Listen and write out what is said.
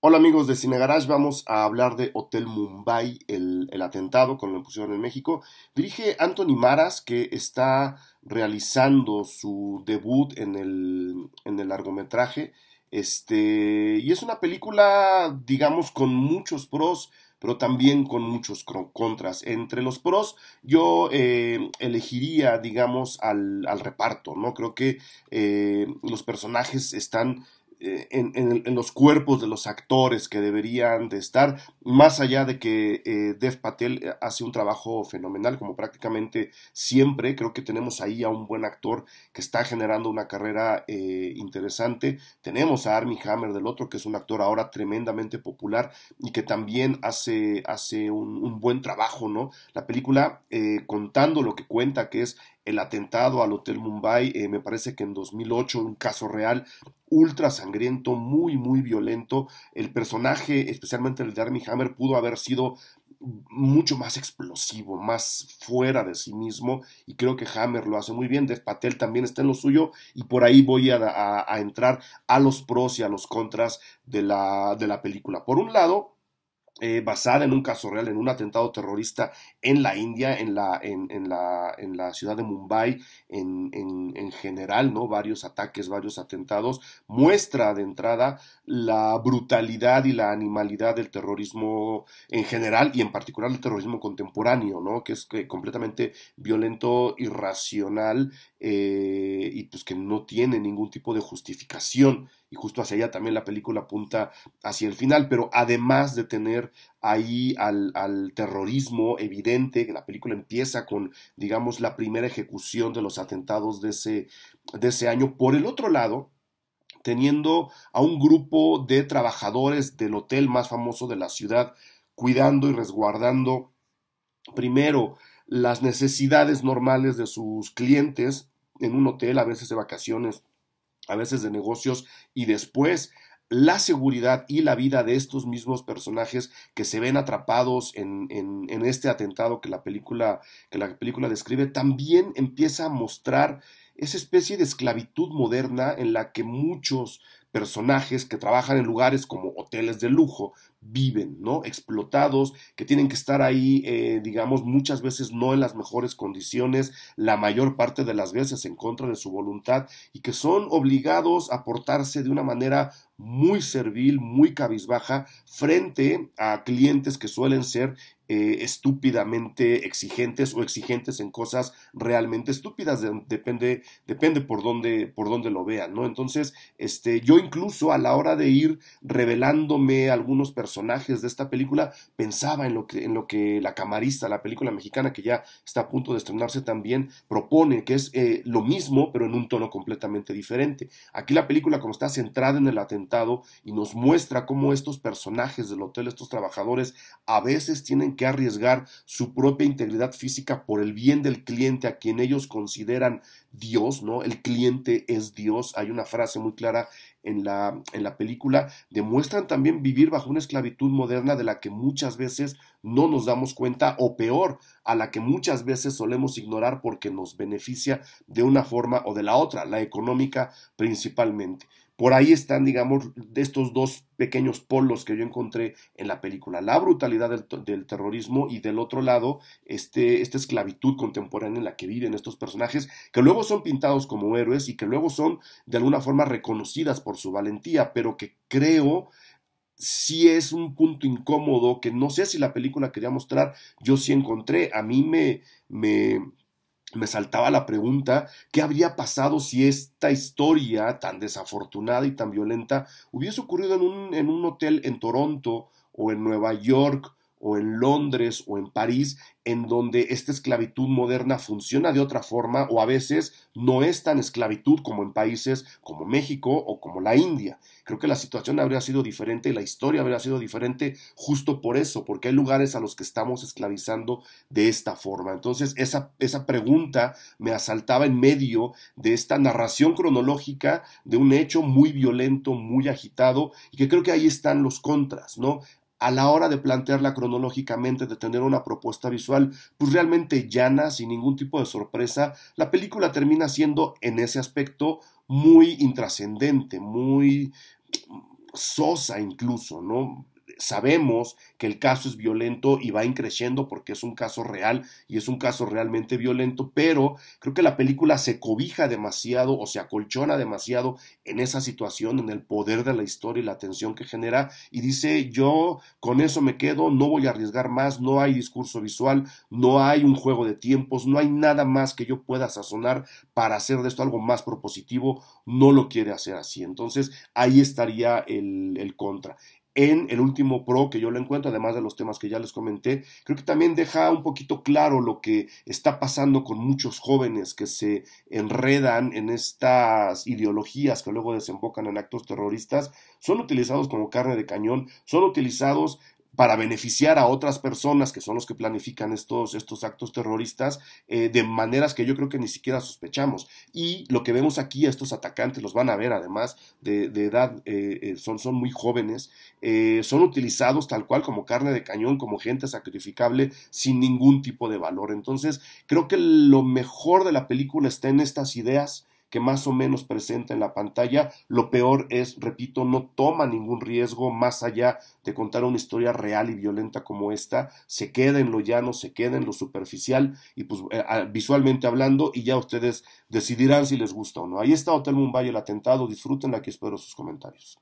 Hola amigos de Cine Garage, vamos a hablar de Hotel Mumbai, el atentado, como lo pusieron en México. Dirige Anthony Maras, que está realizando su debut en el largometraje. Y es una película, digamos, con muchos pros, pero también con muchos contras. Entre los pros, yo elegiría, digamos, al reparto, ¿no? Creo que los personajes están en los cuerpos de los actores que deberían de estar, más allá de que Dev Patel hace un trabajo fenomenal, como prácticamente siempre. Creo que tenemos ahí a un buen actor que está generando una carrera interesante. Tenemos a Armie Hammer del otro, que es un actor ahora tremendamente popular y que también hace un buen trabajo, ¿no? La película, contando lo que cuenta, que es el atentado al Hotel Mumbai, me parece que en 2008, un caso real, ultra sangriento, muy, muy violento. El personaje, especialmente el de Armie Hammer, pudo haber sido mucho más explosivo, más fuera de sí mismo, y creo que Hammer lo hace muy bien. Dev Patel también está en lo suyo, y por ahí voy a entrar a los pros y a los contras de la película. Por un lado, basada en un caso real, en un atentado terrorista en la India, en la ciudad de Mumbai, en general, ¿no? Varios ataques, varios atentados, muestra de entrada la brutalidad y la animalidad del terrorismo en general y en particular el terrorismo contemporáneo, ¿no? Que es completamente violento, irracional, y pues que no tiene ningún tipo de justificación, y justo hacia allá también la película apunta hacia el final. Pero además de tener ahí al terrorismo evidente, que la película empieza con, digamos, la primera ejecución de los atentados de ese año. Por el otro lado, teniendo a un grupo de trabajadores del hotel más famoso de la ciudad, cuidando y resguardando primero las necesidades normales de sus clientes en un hotel, a veces de vacaciones, a veces de negocios, y después la seguridad y la vida de estos mismos personajes que se ven atrapados en este atentado que la película describe. También empieza a mostrar esa especie de esclavitud moderna en la que muchos personajes que trabajan en lugares como hoteles de lujo viven, ¿no? Explotados, que tienen que estar ahí, digamos, muchas veces no en las mejores condiciones, la mayor parte de las veces en contra de su voluntad, y que son obligados a portarse de una manera muy servil, muy cabizbaja, frente a clientes que suelen ser estúpidamente exigentes o exigentes en cosas realmente estúpidas. Depende por dónde lo vean, ¿no? Entonces, yo incluso a la hora de ir revelándome algunos personajes de esta película, pensaba en lo que la camarista, la película mexicana que ya está a punto de estrenarse también, propone, que es lo mismo, pero en un tono completamente diferente. Aquí la película, como está centrada en el atentado y nos muestra cómo estos personajes del hotel, estos trabajadores, a veces tienen que arriesgar su propia integridad física por el bien del cliente a quien ellos consideran Dios, ¿no? El cliente es Dios. Hay una frase muy clara en la película. Demuestran también vivir bajo una esclavitud moderna de la que muchas veces no nos damos cuenta, o peor, a la que muchas veces solemos ignorar porque nos beneficia de una forma o de la otra, la económica principalmente. Por ahí están, digamos, de estos dos pequeños polos que yo encontré en la película: la brutalidad del terrorismo, y del otro lado, esta esclavitud contemporánea en la que viven estos personajes, que luego son pintados como héroes y que luego son de alguna forma reconocidas por su valentía, pero que creo sí es un punto incómodo que no sé si la película quería mostrar. Yo sí encontré, a mí me saltaba la pregunta: ¿qué habría pasado si esta historia tan desafortunada y tan violenta hubiese ocurrido en un hotel en Toronto, o en Nueva York, o en Londres, o en París, en donde esta esclavitud moderna funciona de otra forma, o a veces no es tan esclavitud como en países como México o como la India? Creo que la situación habría sido diferente y la historia habría sido diferente, justo por eso, porque hay lugares a los que estamos esclavizando de esta forma. Entonces, esa pregunta me asaltaba en medio de esta narración cronológica de un hecho muy violento, muy agitado, y que creo que ahí están los contras, ¿no? A la hora de plantearla cronológicamente, de tener una propuesta visual pues realmente llana, sin ningún tipo de sorpresa, la película termina siendo en ese aspecto muy intrascendente, muy sosa incluso, ¿no? Sabemos que el caso es violento y va increciendo porque es un caso real y es un caso realmente violento, pero creo que la película se cobija demasiado o se acolchona demasiado en esa situación, en el poder de la historia y la tensión que genera, y dice: yo con eso me quedo, no voy a arriesgar más, no hay discurso visual, no hay un juego de tiempos, no hay nada más que yo pueda sazonar para hacer de esto algo más propositivo, no lo quiere hacer así. Entonces ahí estaría el contra. En el último pro que yo le encuentro, además de los temas que ya les comenté, creo que también deja un poquito claro lo que está pasando con muchos jóvenes que se enredan en estas ideologías que luego desembocan en actos terroristas, son utilizados como carne de cañón, son utilizados para beneficiar a otras personas que son los que planifican estos actos terroristas, de maneras que yo creo que ni siquiera sospechamos. Y lo que vemos aquí, estos atacantes los van a ver además de edad, son muy jóvenes, son utilizados tal cual como carne de cañón, como gente sacrificable sin ningún tipo de valor. Entonces creo que lo mejor de la película está en estas ideas que más o menos presenta en la pantalla. Lo peor es, repito, no toma ningún riesgo más allá de contar una historia real y violenta como esta, se queda en lo llano, se queda en lo superficial y pues visualmente hablando, y ya ustedes decidirán si les gusta o no. Ahí está Hotel Mumbai, el atentado, disfrútenla, aquí espero sus comentarios.